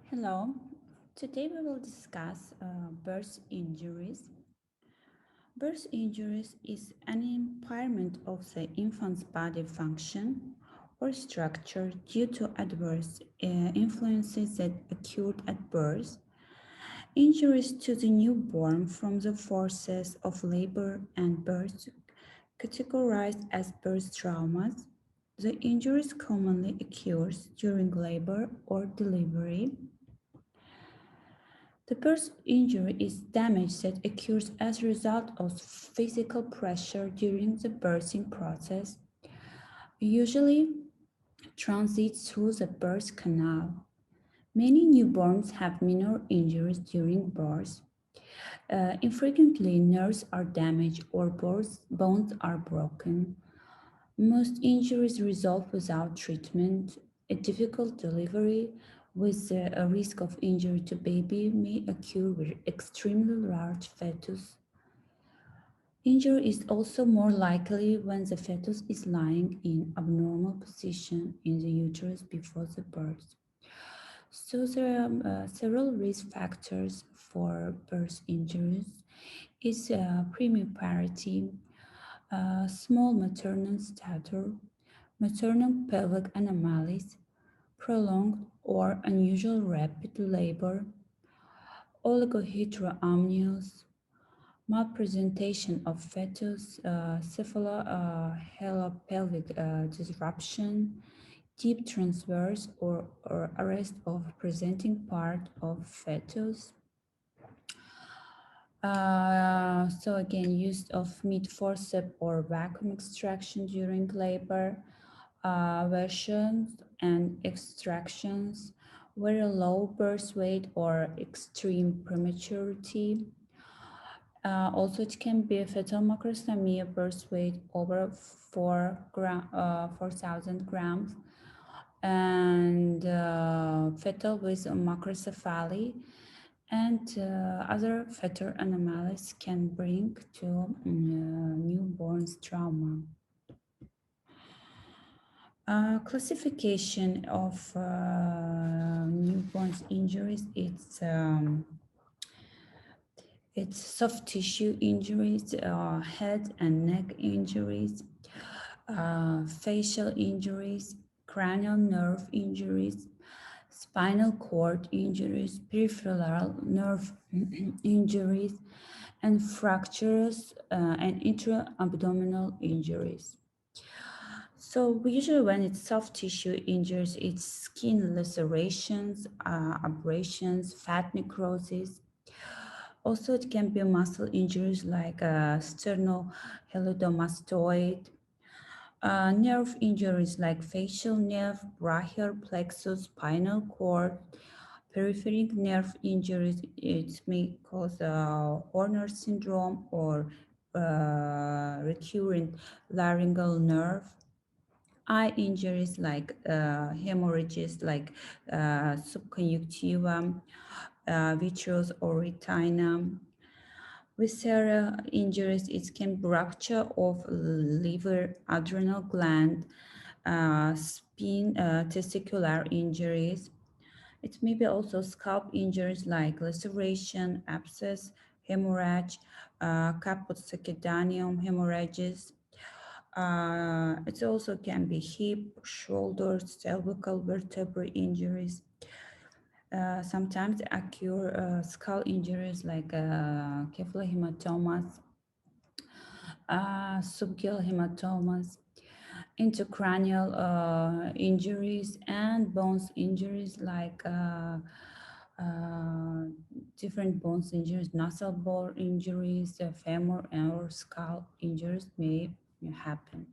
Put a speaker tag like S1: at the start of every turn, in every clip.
S1: Hello, today we will discuss birth injuries. Birth injuries is an impairment of the infant's body function or structure due to adverse influences that occurred at birth. Injuries to the newborn from the forces of labor and birth categorized as birth traumas. The injuries commonly occurs during labor or delivery. The birth injury is damage that occurs as a result of physical pressure during the birthing process, usually transits through the birth canal. Many newborns have minor injuries during birth. Infrequently, nerves are damaged or bones are broken. Most injuries resolve without treatment. A difficult delivery with a risk of injury to baby may occur with extremely large fetus. Injury is also more likely when the fetus is lying in abnormal position in the uterus before the birth. So there are several risk factors for birth injuries. Is primiparity, small maternal stature, maternal pelvic anomalies, prolonged or unusual rapid labor, oligoheteroamnios, malpresentation of fetus, cephalopelvic disruption, deep transverse or arrest of presenting part of fetus. So again, use of mid forceps or vacuum extraction during labor, versions and extractions, very low birth weight or extreme prematurity. Also, it can be fetal macrosomia, birth weight over 4,000 grams, and fetal with macrocephaly, and other fetal anomalies can bring to newborn's trauma. Classification of newborn's injuries, it's soft tissue injuries, head and neck injuries, facial injuries, cranial nerve injuries, spinal cord injuries, peripheral nerve injuries, and fractures and intra-abdominal injuries. So usually when it's soft tissue injuries, it's skin lacerations, abrasions, fat necrosis. Also, it can be muscle injuries like sternocleidomastoid, nerve injuries like facial nerve, brachial plexus, spinal cord, peripheral nerve injuries. It may cause Horner syndrome or recurrent laryngeal nerve. Eye injuries like hemorrhages like subconjunctiva, vitreous or retina. Visceral injuries, it can be rupture of liver, adrenal gland, spine, testicular injuries. It may be also scalp injuries like laceration, abscess, hemorrhage, caput succedaneum hemorrhages. It also can be hip, shoulder, cervical vertebrae injuries. Sometimes occur skull injuries like cephalohematomas, subgial hematomas, intracranial injuries, and bones injuries like different bones injuries, nasal bone injuries, femur or skull injuries may happen.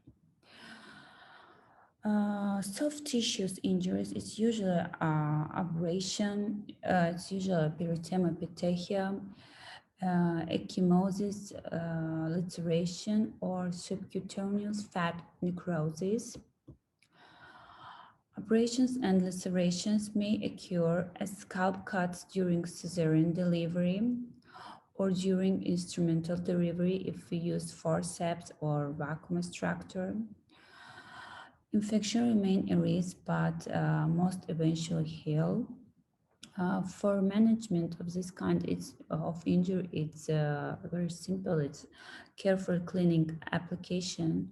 S1: Soft tissues injuries, it's usually abrasion, it's usually peritoneal epithelium, ecchymosis, laceration, or subcutaneous fat necrosis. Abrasions and lacerations may occur as scalp cuts during cesarean delivery or during instrumental delivery if we use forceps or vacuum extractor. Infection remain a risk, but most eventually heal. For management of this kind of injury, it's very simple. It's careful cleaning, application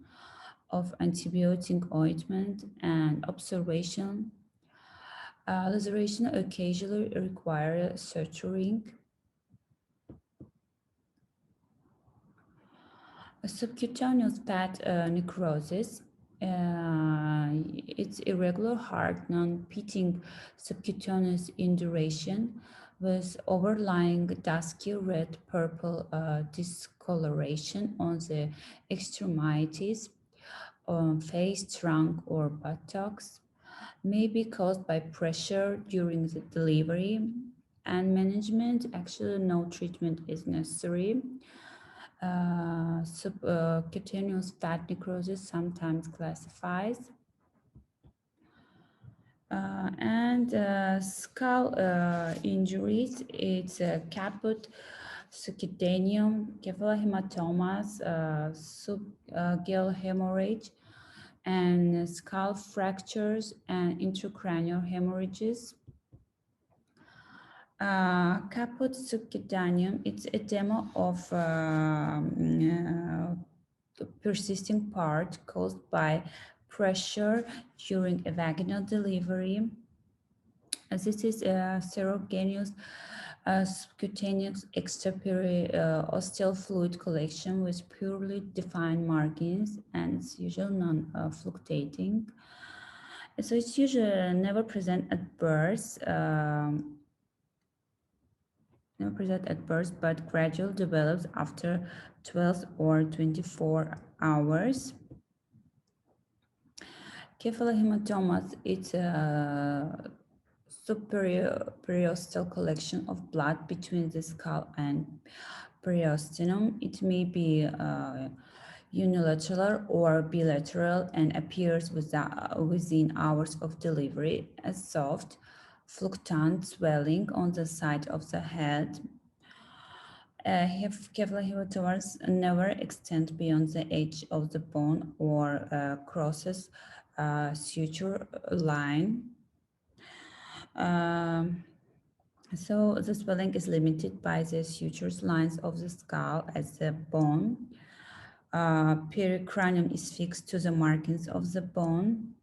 S1: of antibiotic ointment, and observation. Laceration occasionally require suturing. Subcutaneous fat necrosis. It's irregular, hard, non-pitting subcutaneous induration with overlying dusky red-purple discoloration on the extremities, on face, trunk, or buttocks. May be caused by pressure during the delivery and management. Actually, no treatment is necessary. Subcutaneous fat necrosis sometimes classifies. Skull injuries, it's caput subcutaneum, cephalahematomas, subgale hemorrhage, and skull fractures and intracranial hemorrhages. Caput subcutaneum, it's a demo of persisting part caused by pressure during a vaginal delivery. This is a serogenous subcutaneous extraperiosteal fluid collection with purely defined margins, and it's usually non-fluctuating. So it's usually never present at birth. Never present at birth, but gradually develops after 12 or 24 hours. Cephalahematomas, it's a periosteal collection of blood between the skull and periosteum. It may be unilateral or bilateral and appears within hours of delivery as soft, fluctuant swelling on the side of the head. Cephalahematomas never extend beyond the edge of the bone or crosses suture line. So the swelling is limited by the sutures lines of the skull as the bone. Pericranium is fixed to the margins of the bone.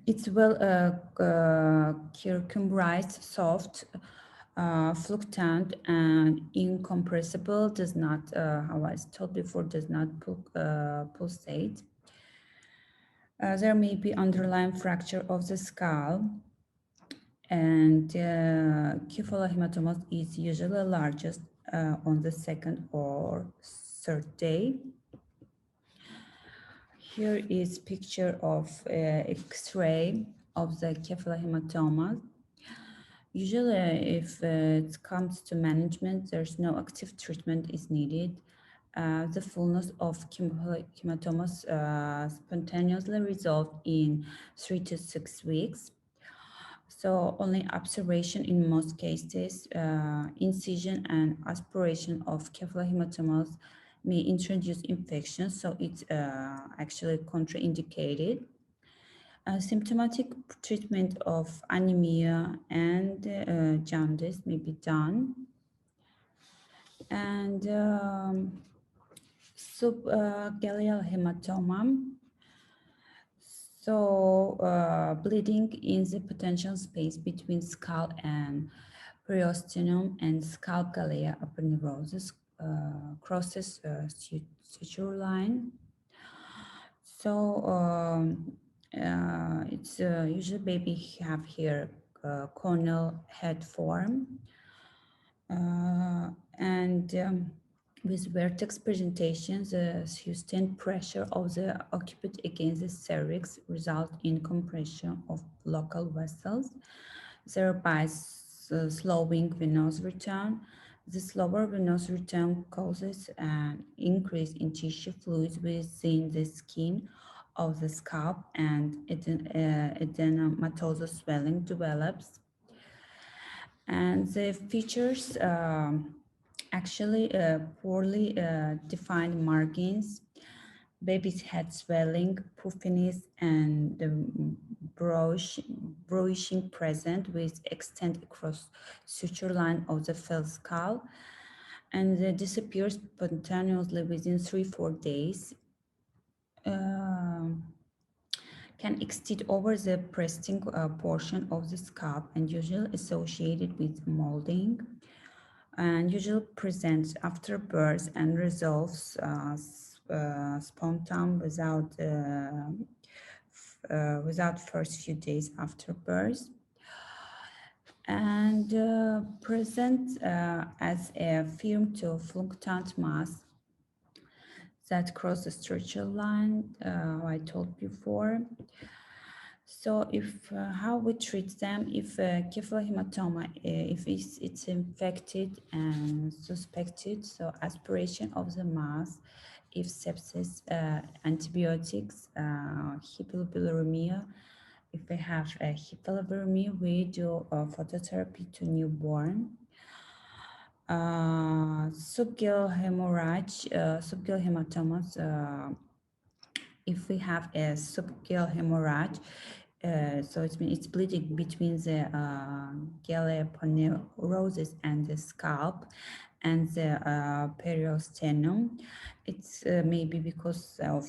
S1: It's well circumcised, soft, fluctuant, and incompressible. Does not, how I was told before, does not pulsate. There may be underlying fracture of the skull, and cephalahematomas is usually largest on the second or third day. Here is picture of X-ray of the cephalahematomas. Usually, if it comes to management, there's no active treatment is needed. The fullness of hematomas spontaneously resolved in 3 to 6 weeks. So only observation in most cases, incision and aspiration of cephalahematomas may introduce infection, so it's actually contraindicated. Symptomatic treatment of anemia and jaundice may be done. And subgaleal hematoma, so bleeding in the potential space between skull and periosteum and skull galea aponeurosis crosses suture line. So it's usually baby have here corneal head form and with vertex presentation, the sustained pressure of the occiput against the cervix result in compression of local vessels, thereby slowing venous return. The slower venous return causes an increase in tissue fluids within the skin of the scalp, and edematous swelling develops. And the features actually poorly defined margins, baby's head swelling, puffiness, and the bruising present with extent across suture line of the fell skull, and disappears spontaneously within 3-4 days. Can extend over the presting portion of the scalp and usually associated with molding, and usually presents after birth and resolves spontaneously without first few days after birth, and present as a firm to fluctuant mass that cross the structural line I told before. So if how we treat them, if kephalhematoma, if it's infected and suspected, so aspiration of the mass. If sepsis, antibiotics, hypovolemia. If we have hypovolemia, we do phototherapy to newborn. Subgill hemorrhage, subgill hematomas. If we have a subgill hemorrhage, so it's bleeding between the galliponerosis and the scalp and the periosteum. It's maybe because of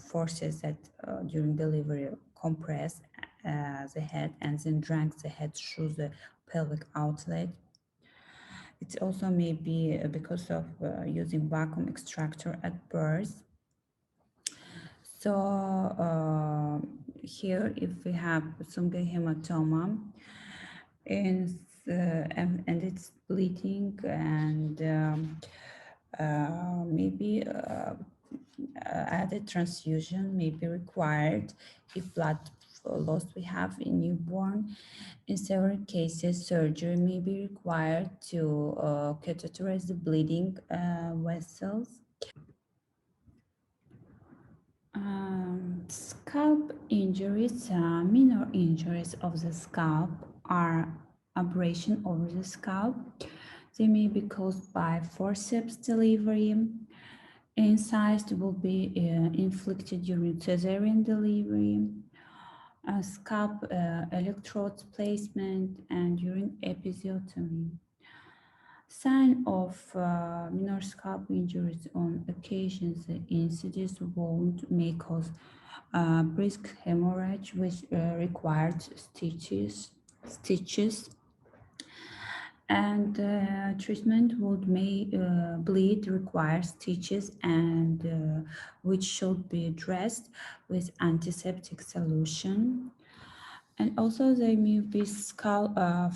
S1: forces that during delivery compress the head and then drag the head through the pelvic outlet. It's also maybe because of using vacuum extractor at birth. So here, if we have subgill hematoma and it's bleeding, and maybe added transfusion may be required if blood loss we have in newborn. In several cases, surgery may be required to catheterize the bleeding vessels. Scalp injuries, minor injuries of the scalp are abrasion over the scalp. They may be caused by forceps delivery. Incised will be inflicted during cesarean delivery. Scalp electrodes placement and during episiotomy. Sign of minor scalp injuries on occasions, the insidious wound may cause brisk hemorrhage, which required stitches, and treatment would may bleed require stitches, and which should be addressed with antiseptic solution. And also there may be skull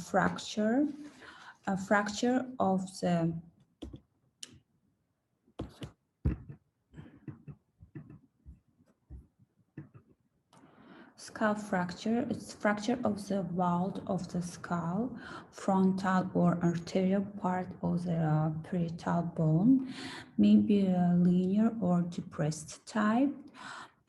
S1: fracture. A fracture of the skull fracture. It's fracture of the vault of the skull, frontal or arterial part of the parietal bone, may be a linear or depressed type.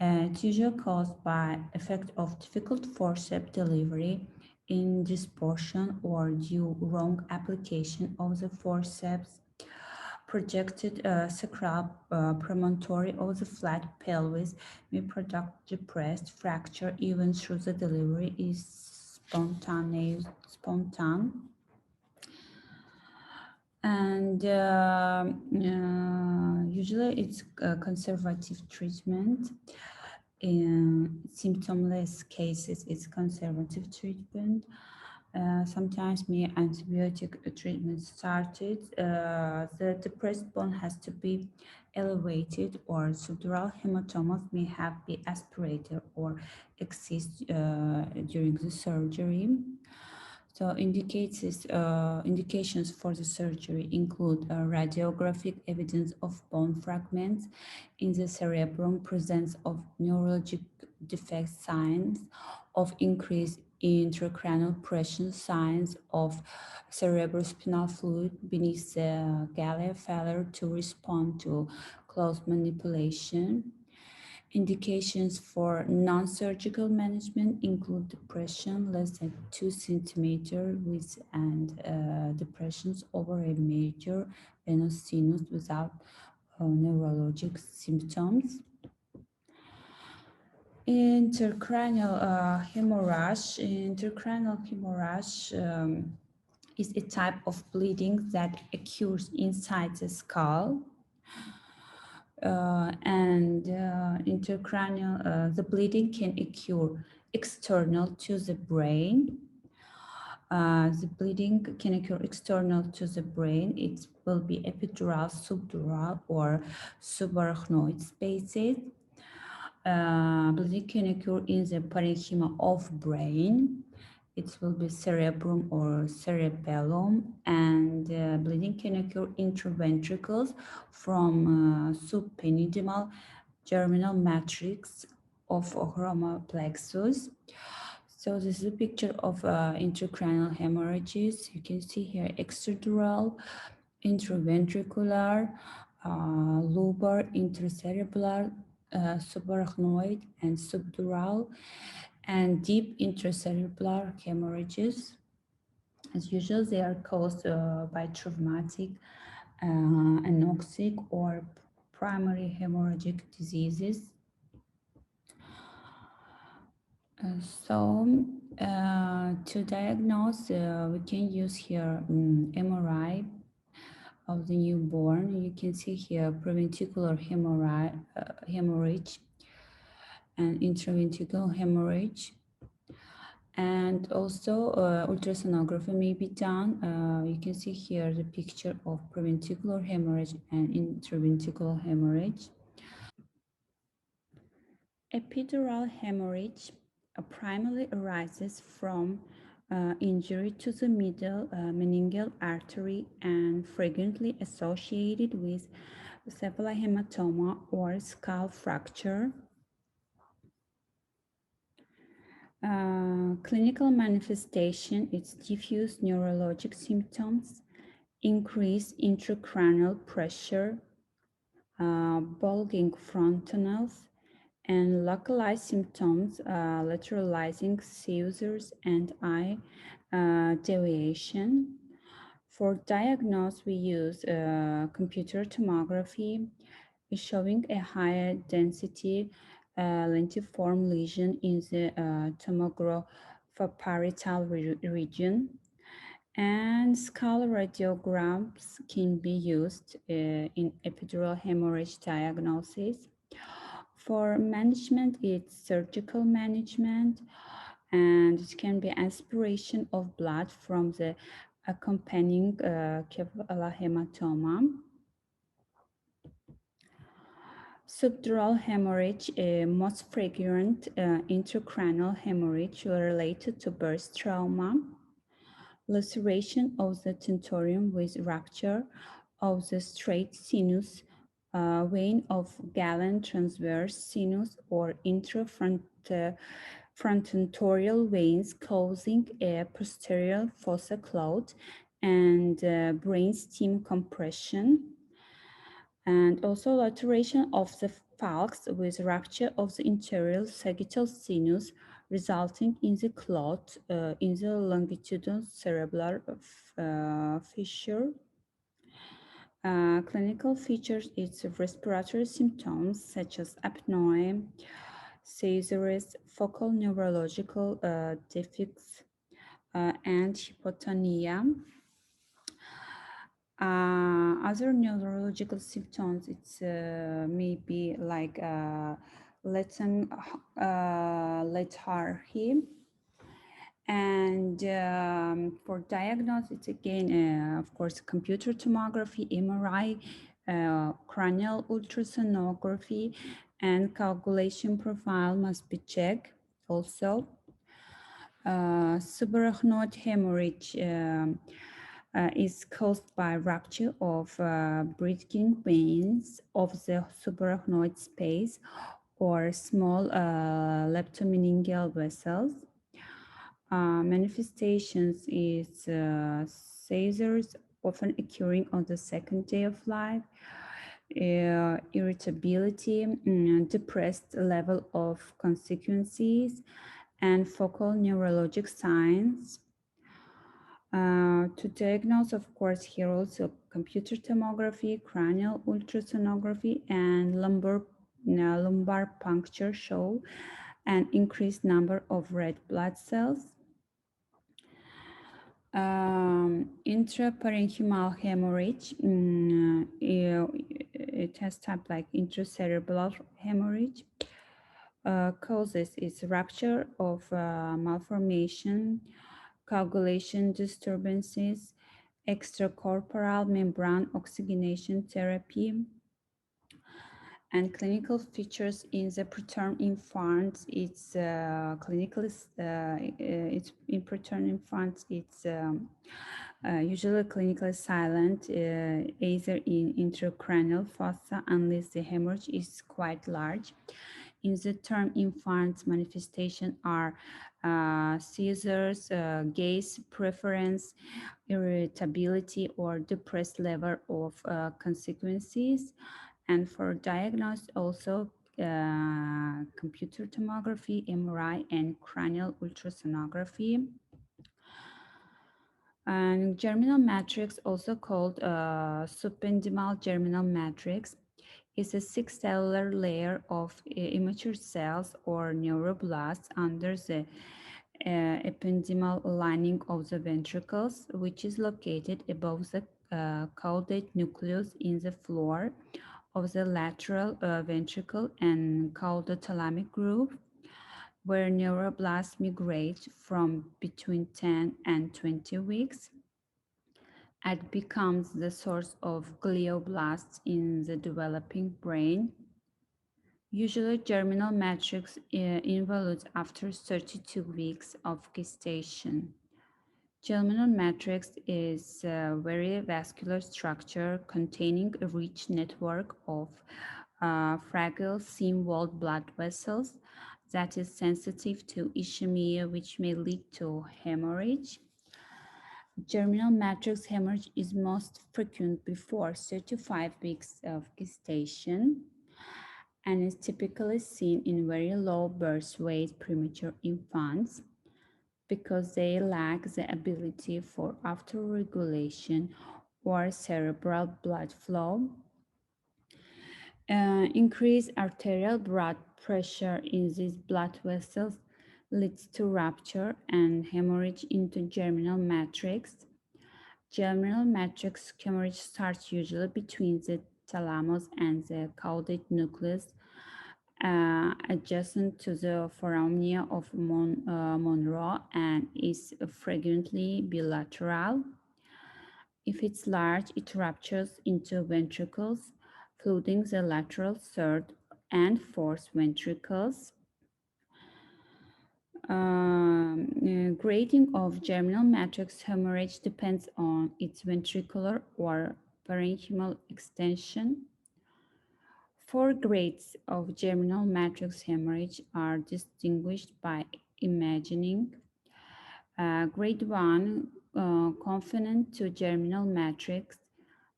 S1: It's usually caused by effect of difficult forceps delivery in this portion or due wrong application of the forceps. Projected sacral promontory of the flat pelvis may produce depressed fracture even through the delivery is spontaneous. And usually it's a conservative treatment. In symptomless cases, it's conservative treatment. Sometimes may antibiotic treatment started. The depressed bone has to be elevated, or subdural hematomas may have be aspirated or exist during the surgery. So indications for the surgery include radiographic evidence of bone fragments in the cerebrum, presence of neurologic defect, signs of increase in intracranial pressure, signs of cerebrospinal fluid beneath the gallia failure to respond to close manipulation. Indications for non-surgical management include depression less than 2 centimeters width and depressions over a major venous sinus without neurologic symptoms. Intracranial hemorrhage. Intracranial hemorrhage is a type of bleeding that occurs inside the skull. Intracranial, the bleeding can occur external to the brain. The bleeding can occur external to the brain. It will be epidural, subdural, or subarachnoid spaces. Bleeding can occur in the parenchyma of brain. It will be cerebrum or cerebellum, and bleeding can occur intraventricles from subependymal germinal matrix of chromoplexus. So this is a picture of intracranial hemorrhages. You can see here extradural, intraventricular, lobar, intracerebral, subarachnoid, and subdural, and deep intracerebral hemorrhages. As usual, they are caused by traumatic, anoxic, or primary hemorrhagic diseases. To diagnose, we can use here MRI of the newborn. You can see here preventricular hemorrhage and intraventricular hemorrhage. And also ultrasonography may be done. You can see here the picture of preventricular hemorrhage and intraventricular hemorrhage. Epidural hemorrhage primarily arises from injury to the middle meningeal artery and frequently associated with cephalohematoma or skull fracture. Clinical manifestation is diffuse neurologic symptoms, increased intracranial pressure, bulging frontanels, and localized symptoms, lateralizing seizures and eye deviation. For diagnosis, we use computer tomography, showing a higher density lentiform lesion in the tomogrophoparietal region. And skull radiograms can be used in epidural hemorrhage diagnosis. For management, it's surgical management, and it can be aspiration of blood from the accompanying cephalohematoma. Subdural hemorrhage, most frequent intracranial hemorrhage related to birth trauma. Laceration of the tentorium with rupture of the straight sinus vein of Galen transverse sinus or intrafrontentorial veins causing a posterior fossa clot and brainstem compression. And also lateration of the falx with rupture of the interior sagittal sinus resulting in the clot in the longitudinal cerebral fissure. Clinical features is respiratory symptoms such as apnoea, seizures, focal neurological defects, and hypotonia. Other neurological symptoms, it's maybe like latent lethargy. And for diagnosis, it's again, of course, computer tomography, MRI, cranial ultrasonography, and coagulation profile must be checked also. Subarachnoid hemorrhage is caused by rupture of bridging veins of the subarachnoid space or small leptomeningeal vessels. Manifestations is seizures often occurring on the second day of life, irritability, depressed level of consequences, and focal neurologic signs. To diagnose, of course, here also computer tomography, cranial ultrasonography, and lumbar puncture show and increased number of red blood cells. Intraparenchymal hemorrhage, it has type like intracerebral hemorrhage, causes its rupture of malformation, coagulation disturbances, extracorporeal membrane oxygenation therapy, and clinical features in the preterm infant. It's it's in preterm infants. It's usually clinically silent, either in intracranial fossa, unless the hemorrhage is quite large. In the term infants, manifestations are seizures, gaze preference, irritability, or depressed level of consequences. And for diagnosis, also computer tomography, MRI, and cranial ultrasonography. And germinal matrix, also called subendymal germinal matrix, is a six-cellular layer of immature cells or neuroblasts under the ependymal lining of the ventricles, which is located above the caudate nucleus in the floor of the lateral ventricle and caudothalamic groove, where neuroblasts migrate from between 10 and 20 weeks. It becomes the source of glioblasts in the developing brain. Usually, germinal matrix involutes after 32 weeks of gestation. Germinal matrix is a very vascular structure containing a rich network of fragile seam-walled blood vessels that is sensitive to ischemia, which may lead to hemorrhage. Germinal matrix hemorrhage is most frequent before 35 weeks of gestation and is typically seen in very low birth weight premature infants because they lack the ability for auto-regulation or cerebral blood flow. Increased arterial blood pressure in these blood vessels leads to rupture and hemorrhage into germinal matrix. Germinal matrix hemorrhage starts usually between the thalamus and the caudate nucleus, adjacent to the foramina of Monroe, and is frequently bilateral. If it's large, it ruptures into ventricles, flooding the lateral third and fourth ventricles. Grading of germinal matrix hemorrhage depends on its ventricular or parenchymal extension. 4 grades of germinal matrix hemorrhage are distinguished by imaging. Grade 1, confinant to germinal matrix.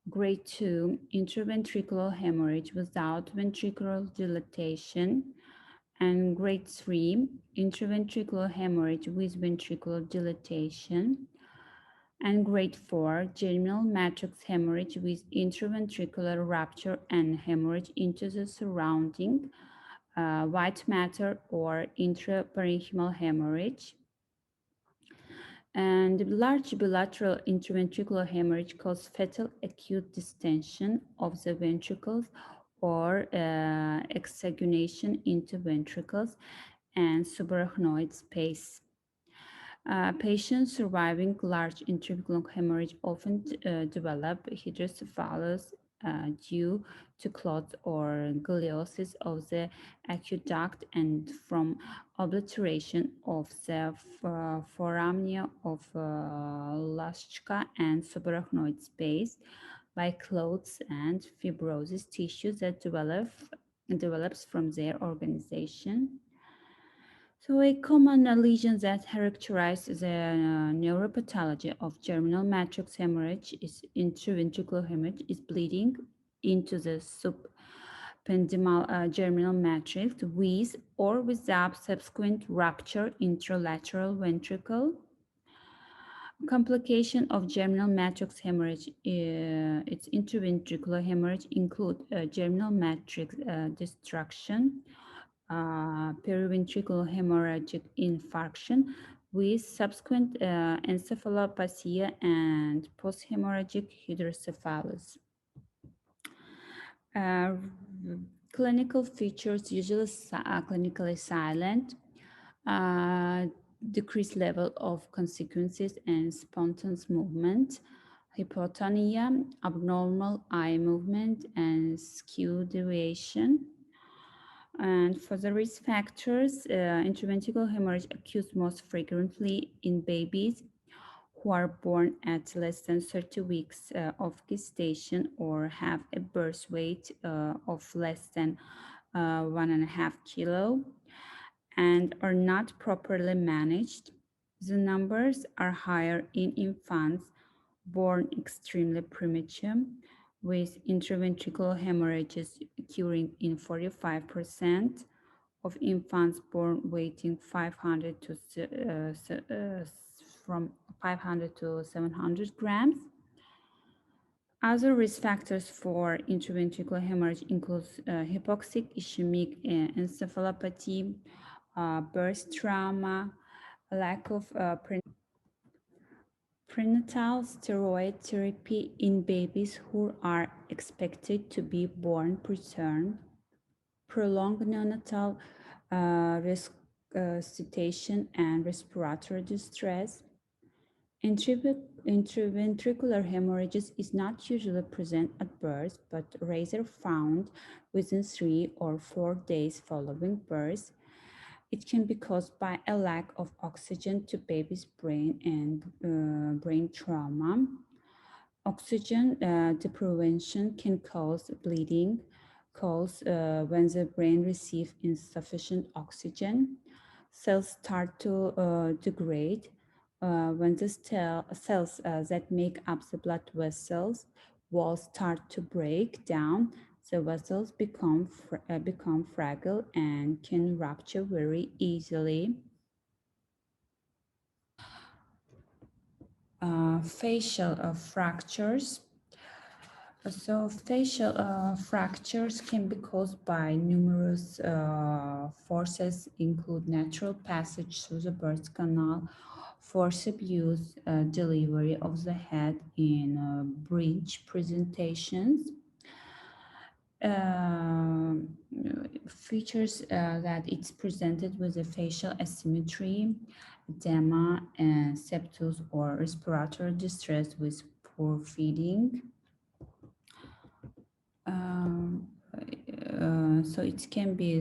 S1: Grade 2, intraventricular hemorrhage without ventricular dilatation. And grade 3, intraventricular hemorrhage with ventricular dilatation. And grade 4, germinal matrix hemorrhage with intraventricular rupture and hemorrhage into the surrounding white matter or intraparenchymal hemorrhage. And large bilateral intraventricular hemorrhage causes fetal acute distension of the ventricles or exsanguination into ventricles and subarachnoid space. Patients surviving large intraventricular hemorrhage often develop hydrocephalus due to clots or gliosis of the aqueduct and from obliteration of the foramina of Laschka and subarachnoid space by clots and fibrosis tissue that develops from their organization. So a common lesion that characterizes the neuropathology of germinal matrix hemorrhage is intraventricular hemorrhage is bleeding into the subendymal germinal matrix with or without subsequent rupture intralateral ventricle. Complication of germinal matrix hemorrhage, its intraventricular hemorrhage include germinal matrix destruction, periventricular hemorrhagic infarction with subsequent encephalopathy and post-hemorrhagic hydrocephalus. Clinical features usually clinically silent, decreased level of consequences and spontaneous movement, hypotonia, abnormal eye movement, and skew deviation. And for the risk factors, intraventricular hemorrhage occurs most frequently in babies who are born at less than 30 weeks of gestation or have a birth weight of less than 1.5 kilo and are not properly managed. The numbers are higher in infants born extremely premature, with intraventricular hemorrhages occurring in 45% of infants born weighing 500 to from 500 to 700 grams. Other risk factors for intraventricular hemorrhage include hypoxic ischemic encephalopathy, birth trauma, lack of prenatal steroid therapy in babies who are expected to be born preterm, prolonged neonatal resuscitation and respiratory distress. Intraventricular hemorrhages is not usually present at birth, but rather found within 3 or 4 days following birth. It can be caused by a lack of oxygen to baby's brain and brain trauma. Oxygen deprivation can cause bleeding, when the brain receives insufficient oxygen. Cells start to degrade when the cells that make up the blood vessels walls start to break down. The vessels become fragile and can rupture very easily. Facial fractures. So facial fractures can be caused by numerous forces, include natural passage through the birth canal, force abuse, delivery of the head in breech presentations. Features that it's presented with a facial asymmetry, edema, and septus or respiratory distress with poor feeding. So it can be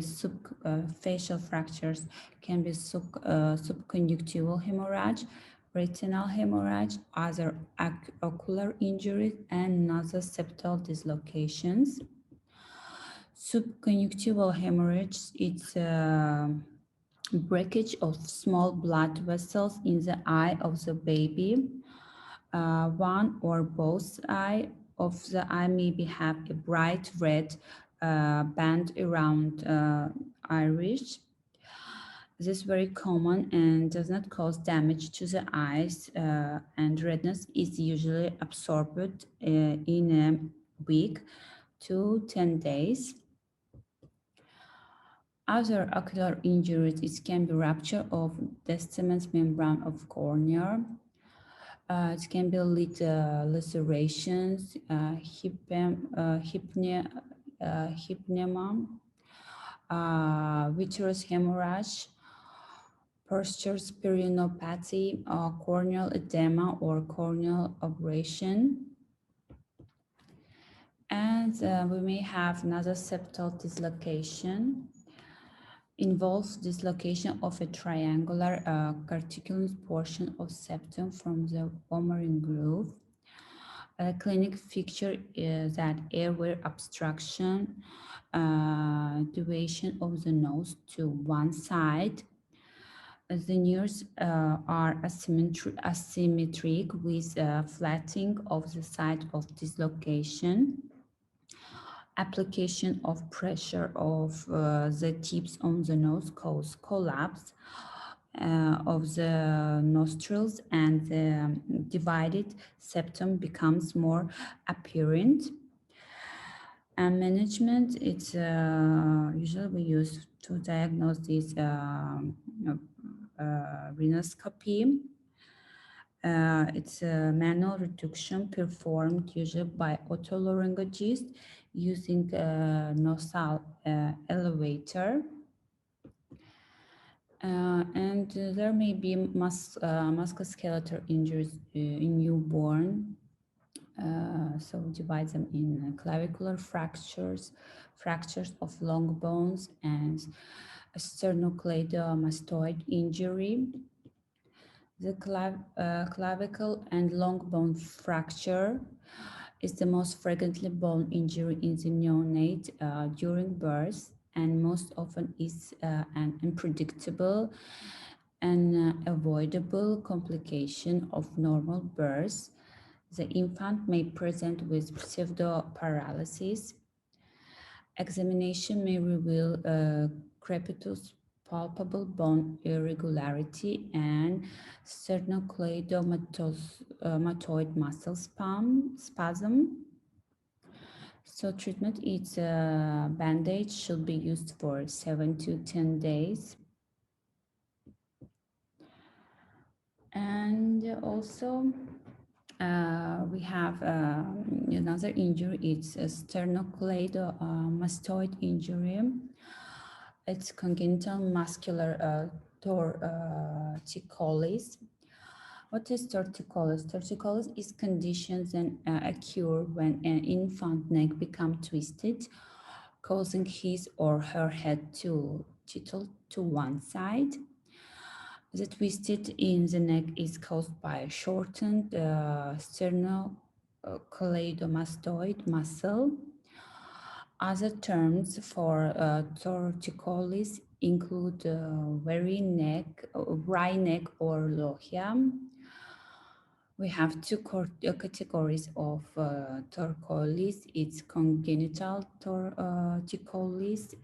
S1: facial fractures, can be subconjunctival hemorrhage, retinal hemorrhage, other ocular injuries, and nasoseptal dislocations. Subconjunctival hemorrhage, it's breakage of small blood vessels in the eye of the baby. One or both eye of the eye maybe have a bright red band around iris. This is very common and does not cause damage to the eyes, and redness is usually absorbed in a week to 10 days. Other ocular injuries, it can be rupture of the cement membrane of cornea. It can be lacerations, hypnema, vitreous hemorrhage, posterior sperinopathy, corneal edema, or corneal abrasion. And we may have nasoseptal dislocation. Involves dislocation of a triangular cartilaginous portion of septum from the vomerine groove. A clinic feature is that airway obstruction, deviation of the nose to one side. The nerves are asymmetric with flattening of the site of dislocation. Application of pressure of the tips on the nose cause collapse of the nostrils, and the divided septum becomes more apparent. And management, it's usually we use to diagnose this rhinoscopy. It's a manual reduction performed usually by otolaryngologist using a nasal elevator. And there may be musculoskeletal injuries in newborn. So we divide them in clavicular fractures, fractures of long bones, and sternocleidomastoid injury. The clavicle and long bone fracture is the most frequently bone injury in the neonate during birth, and most often is an unpredictable and avoidable complication of normal birth. The infant may present with pseudo-paralysis. Examination may reveal crepitus, palpable bone irregularity, and sternocleidomatoid muscle spasm. So treatment is bandage should be used for 7 to 10 days. And also we have another injury. It's a sternocleidomastoid injury. It's congenital muscular torticollis. What is torticollis? Torticollis is conditions that occur when an infant neck becomes twisted, causing his or her head to tilt to one side. The twisted in the neck is caused by a shortened sternocleidomastoid muscle. Other terms for torticollis include wry neck or lochia. We have two categories of torticollis. It's congenital torticollis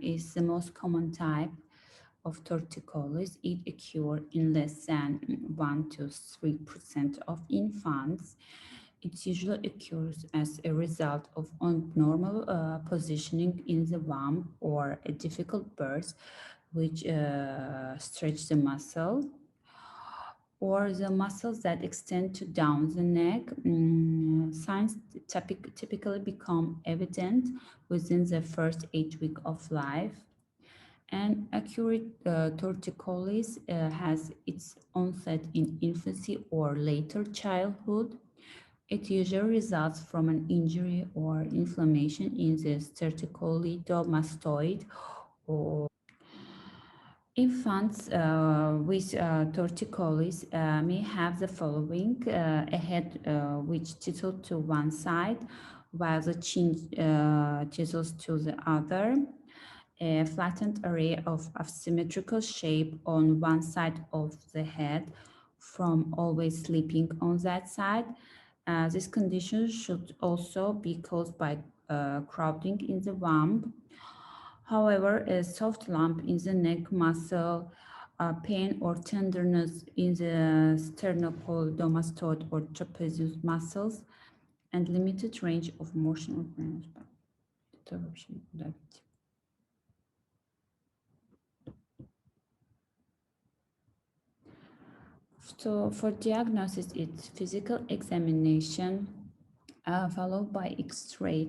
S1: is the most common type of torticollis. It occurs in less than 1 to 3% of infants. It usually occurs as a result of abnormal positioning in the womb or a difficult birth, which stretch the muscle, or the muscles that extend to down the neck. Signs typically become evident within the first 8 weeks of life. And acute torticollis has its onset in infancy or later childhood. It usually results from an injury or inflammation in the sternocleidomastoid. Infants with torticollis may have the following: a head which tilts to one side, while the chin tilts to the other, a flattened area of asymmetrical shape on one side of the head from always sleeping on that side. This condition should also be caused by crowding in the womb. However, a soft lump in the neck muscle, pain or tenderness in the sternocleidomastoid or trapezius muscles, and limited range of motion of interruption. So for diagnosis, it's physical examination followed by X-ray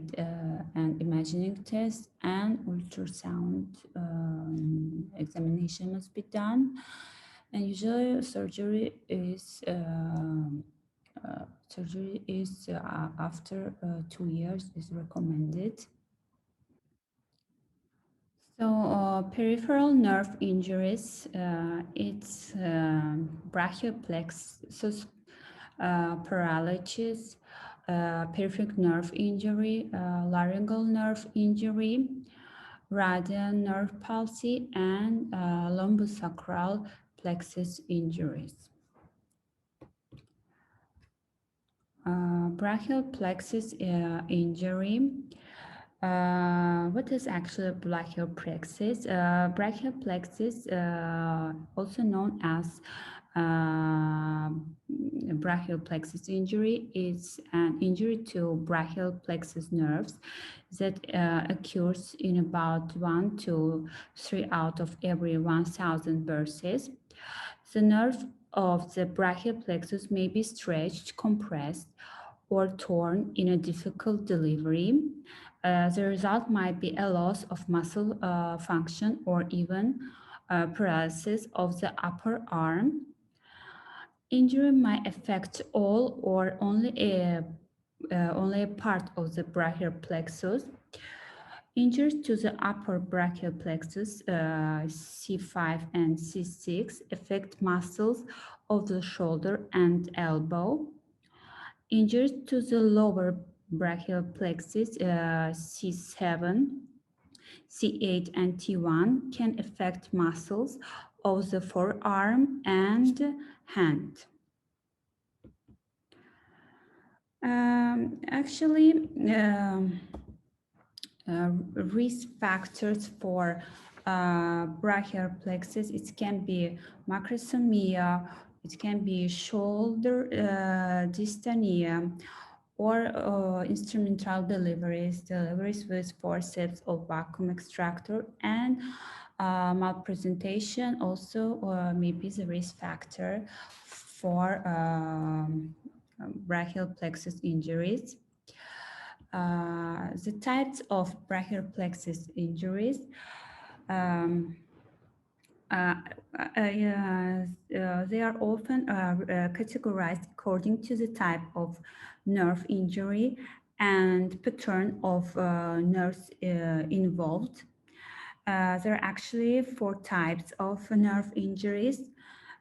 S1: and imaging test, and ultrasound examination must be done. And usually surgery is after 2 years is recommended. So peripheral nerve injuries, it's brachial plexus paralysis, peripheral nerve injury, laryngeal nerve injury, radial nerve palsy, and lumbosacral plexus injuries. Brachial plexus injury. What is actually brachial plexus? Brachial plexus, also known as brachial plexus injury is an injury to brachial plexus nerves that occurs in about 1 to 3 out of every 1,000 births. The nerve of the brachial plexus may be stretched, compressed, or torn in a difficult delivery. The result might be a loss of muscle function or even paralysis of the upper arm. Injury might affect all or only a part of the brachial plexus. Injuries to the upper brachial plexus, C5 and C6, affect muscles of the shoulder and elbow. Injuries to the lower brachial plexus, C7, C8, and T1 can affect muscles of the forearm and hand. Risk factors for brachial plexus, it can be macrosomia, it can be shoulder dystonia, or instrumental deliveries with forceps or vacuum extractor, and malpresentation also may be the risk factor for brachial plexus injuries. The types of brachial plexus injuries, they are often categorized according to the type of nerve injury and pattern of nerves involved. There are actually 4 types of nerve injuries.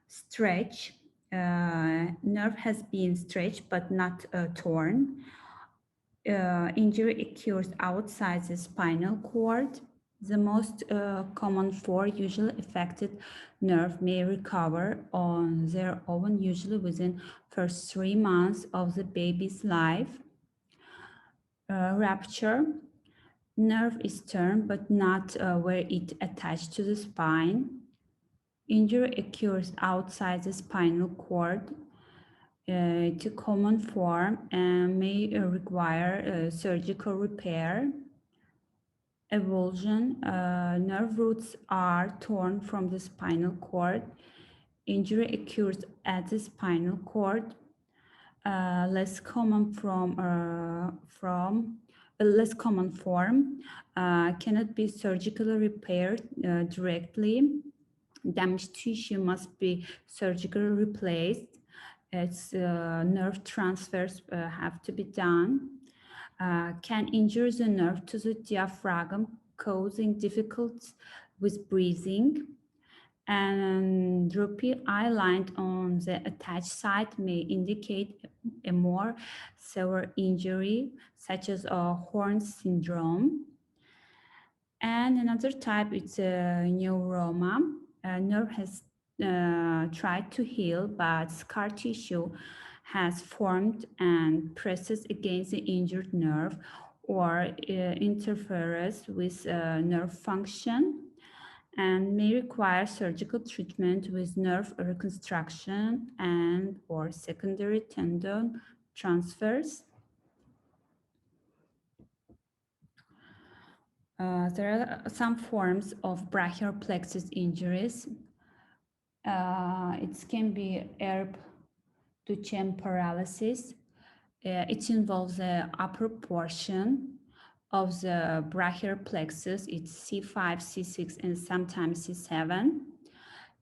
S1: Stretch, nerve has been stretched but not torn. Injury occurs outside the spinal cord. The most common 4 usually affected nerve may recover on their own, usually within first 3 months of the baby's life. Rupture, nerve is torn but not where it attached to the spine. Injury occurs outside the spinal cord. It's a common form and may require surgical repair. Avulsion, nerve roots are torn from the spinal cord. Injury occurs at the spinal cord. Less common form cannot be surgically repaired directly. Damaged tissue must be surgically replaced. Its nerve transfers have to be done. Can injure the nerve to the diaphragm, causing difficulties with breathing. And droopy eye line on the attached side may indicate a more severe injury, such as a horn syndrome. And another type is a neuroma. A nerve has tried to heal, but scar tissue has formed and presses against the injured nerve or interferes with nerve function, and may require surgical treatment with nerve reconstruction and or secondary tendon transfers. There are some forms of brachial plexus injuries. It can be herb Duchenne paralysis. It involves the upper portion of the brachial plexus. It's C5, C6, and sometimes C7.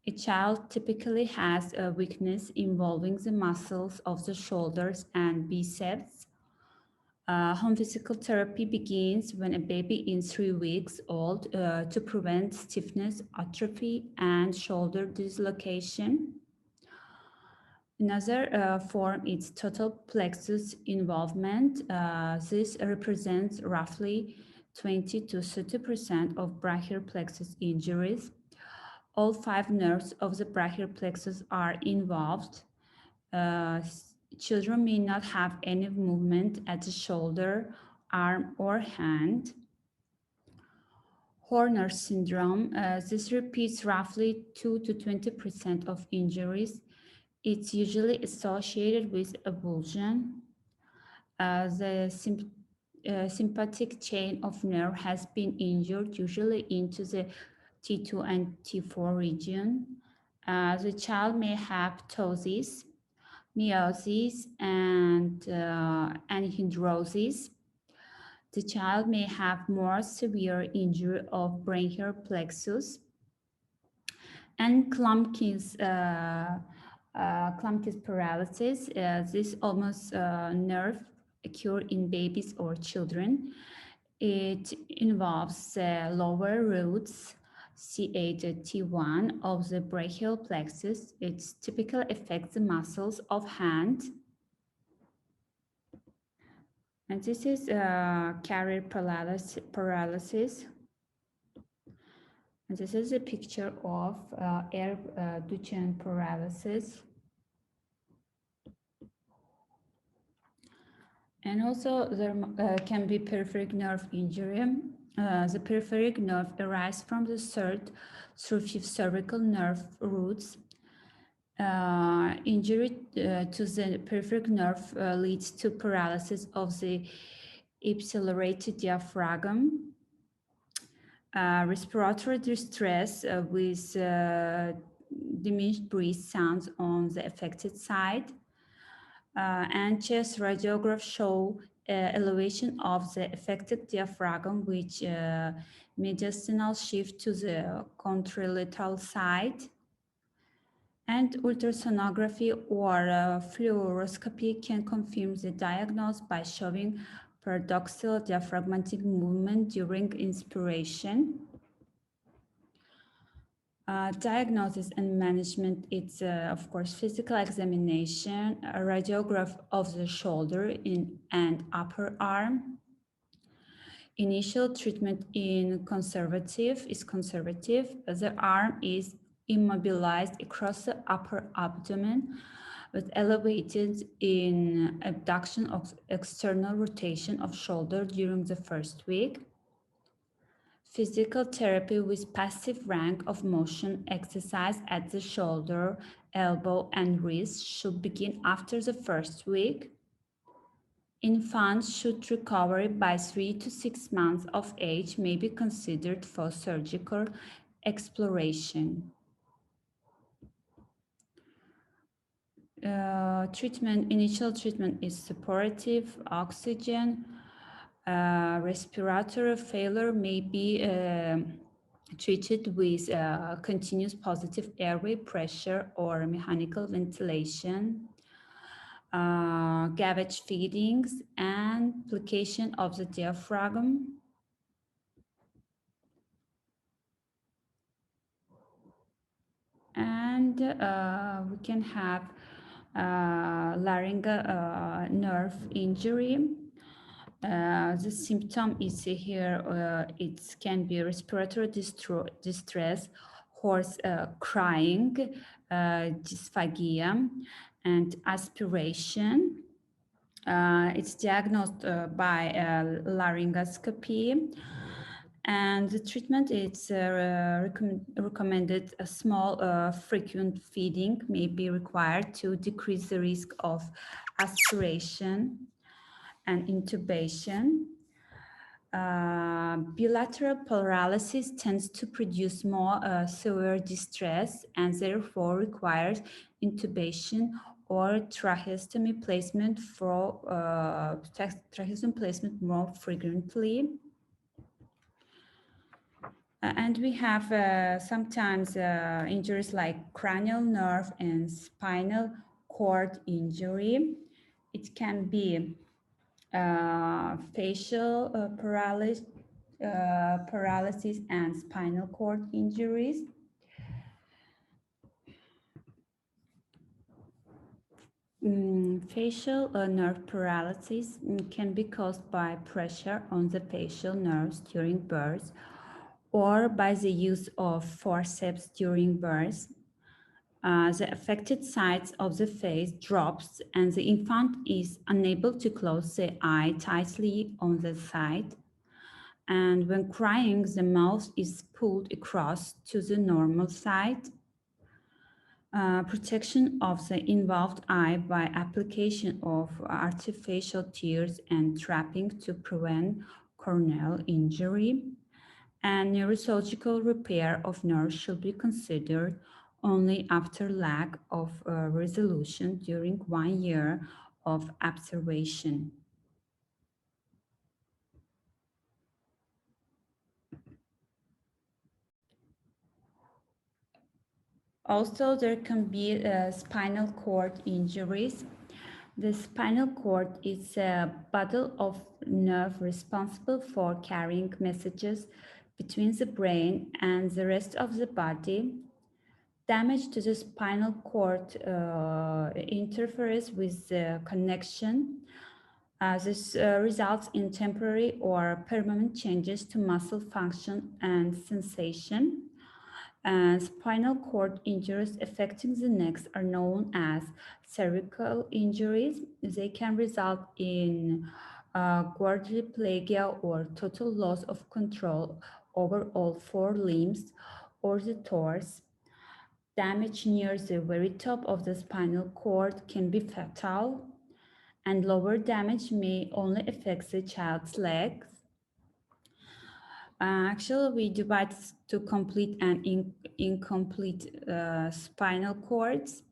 S1: A child typically has a weakness involving the muscles of the shoulders and biceps. Home physical therapy begins when a baby is 3 weeks old to prevent stiffness, atrophy, and shoulder dislocation. Another form is total plexus involvement. This represents roughly 20 to 30% of brachial plexus injuries. All 5 nerves of the brachial plexus are involved. Children may not have any movement at the shoulder, arm, or hand. Horner syndrome, this repeats roughly 2 to 20% of injuries. It's usually associated with avulsion. The sympathetic chain of nerve has been injured, usually into the T2 and T4 region. The child may have ptosis, meiosis, and anhidrosis. The child may have more severe injury of brachial plexus and Klumpke's paralysis. This almost nerve occur in babies or children. It involves the lower roots, C8 T1 of the brachial plexus. It typically affects the muscles of hand. And this is carrier paralysis. And this is a picture of air Duchenne paralysis. And also there can be peripheric nerve injury. The peripheric nerve arises from the third through fifth cervical nerve roots. Injury to the peripheric nerve leads to paralysis of the ipsilated diaphragm, respiratory distress with diminished breath sounds on the affected side, and chest radiographs show elevation of the affected diaphragm, which mediastinal shift to the contralateral side. And ultrasonography or fluoroscopy can confirm the diagnosis by showing paradoxal diaphragmatic movement during inspiration. Diagnosis and management, it's of course physical examination, a radiograph of the shoulder and upper arm. Initial treatment is conservative. The arm is immobilized across the upper abdomen with elevated in abduction of external rotation of shoulder during the first week. Physical therapy with passive range of motion exercise at the shoulder, elbow, and wrist should begin after the first week. Infants should recover by 3 to 6 months of age may be considered for surgical exploration. Initial treatment is supportive, oxygen. Respiratory failure may be treated with continuous positive airway pressure or mechanical ventilation, gavage feedings, and plication of the diaphragm. And we can have laryngeal nerve injury. The symptom is here, it can be respiratory distress, hoarse crying, dysphagia, and aspiration. It's diagnosed by laryngoscopy. And the treatment is recommended. A small frequent feeding may be required to decrease the risk of aspiration and intubation. Bilateral paralysis tends to produce more severe distress and therefore requires intubation or tracheostomy placement more frequently. And we have sometimes injuries like cranial nerve and spinal cord injury. It can be facial paralysis and spinal cord injuries. Facial nerve paralysis can be caused by pressure on the facial nerves during birth or by the use of forceps during birth. The affected sides of the face drops and the infant is unable to close the eye tightly on the side. And when crying, the mouth is pulled across to the normal side. Protection of the involved eye by application of artificial tears and trapping to prevent corneal injury, and neurosurgical repair of nerves should be considered only after lack of resolution during 1 year of observation. Also, there can be spinal cord injuries. The spinal cord is a bundle of nerve responsible for carrying messages between the brain and the rest of the body. Damage to the spinal cord interferes with the connection. This results in temporary or permanent changes to muscle function and sensation. Spinal cord injuries affecting the neck are known as cervical injuries. They can result in quadriplegia or total loss of control over all 4 limbs or the torso. Damage near the very top of the spinal cord can be fatal, and lower damage may only affect the child's legs. Actually, we divide to complete and incomplete spinal cords.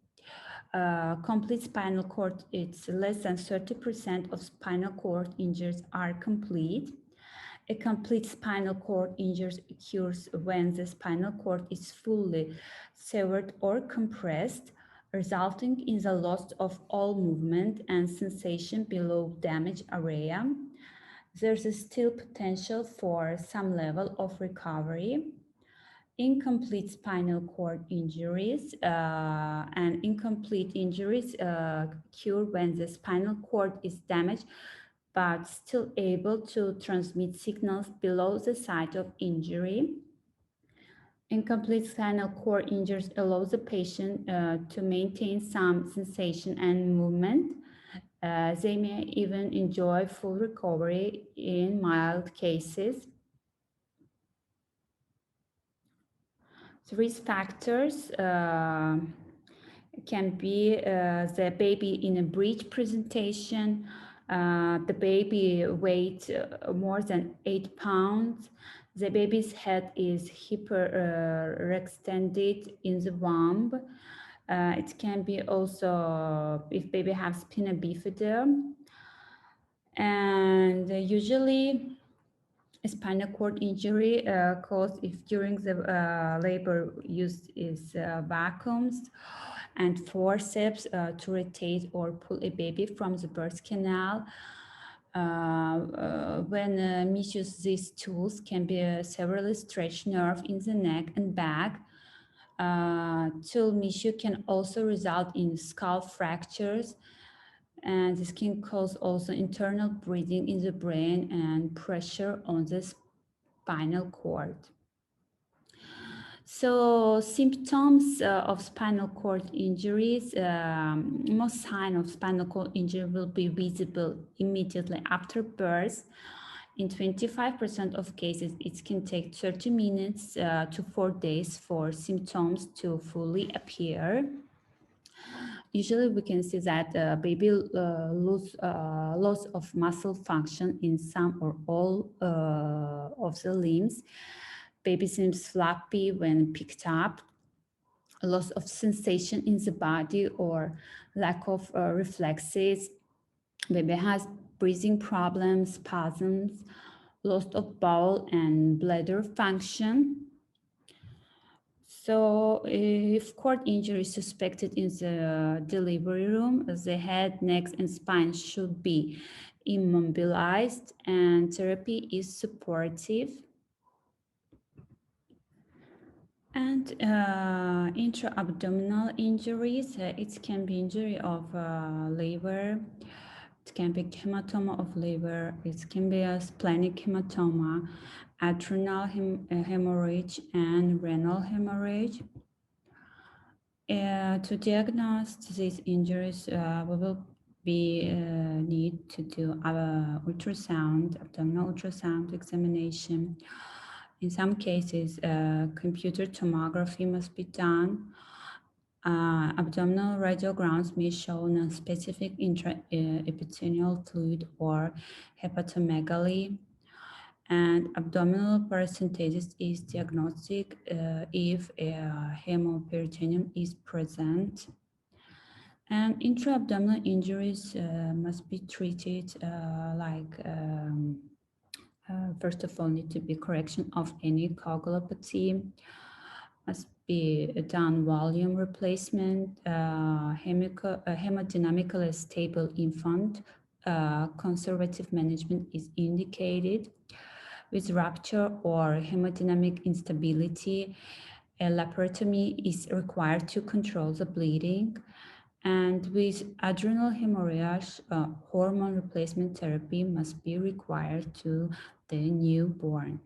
S1: Complete spinal cord, it's less than 30% of spinal cord injuries are complete. A complete spinal cord injury occurs when the spinal cord is fully severed or compressed, resulting in the loss of all movement and sensation below damaged area. There's still potential for some level of recovery. Incomplete spinal cord injuries and incomplete injuries occur when the spinal cord is damaged but still able to transmit signals below the site of injury. Incomplete spinal cord injuries allow the patient to maintain some sensation and movement. They may even enjoy full recovery in mild cases. The risk factors can be the baby in a breech presentation, the baby weight more than 8 pounds, the baby's head is hyperextended in the womb. It can be also if baby has spina bifida, and usually a spinal cord injury caused if during the labor use is vacuums and forceps to rotate or pull a baby from the birth canal. When misuse these tools can be severely stretched nerve in the neck and back. Tool misuse can also result in skull fractures, and this can cause also internal bleeding in the brain and pressure on the spinal cord. So symptoms of spinal cord injuries, most signs of spinal cord injury will be visible immediately after birth. In 25% of cases, it can take 30 minutes to 4 days for symptoms to fully appear. Usually we can see that baby lose loss of muscle function in some or all of the limbs. Baby seems floppy when picked up, loss of sensation in the body or lack of reflexes. Baby has breathing problems, spasms, loss of bowel and bladder function. So if cord injury is suspected in the delivery room, the head, neck, and spine should be immobilized and therapy is supportive. And intra-abdominal injuries, it can be injury of liver, it can be hematoma of liver, it can be a splenic hematoma, adrenal hemorrhage, and renal hemorrhage. To diagnose these injuries, we will need to do ultrasound, abdominal ultrasound examination. In some cases, computer tomography must be done. Abdominal radiograms may show non-specific intraepithelial fluid or hepatomegaly, and abdominal paracentesis is diagnostic if hemoperitoneum is present. And intra-abdominal injuries must be treated first of all, need to be correction of any coagulopathy, must be done volume replacement, hemodynamically stable infant, conservative management is indicated. With rupture or hemodynamic instability, a laparotomy is required to control the bleeding. And with adrenal hemorrhage, hormone replacement therapy must be required to the newborn.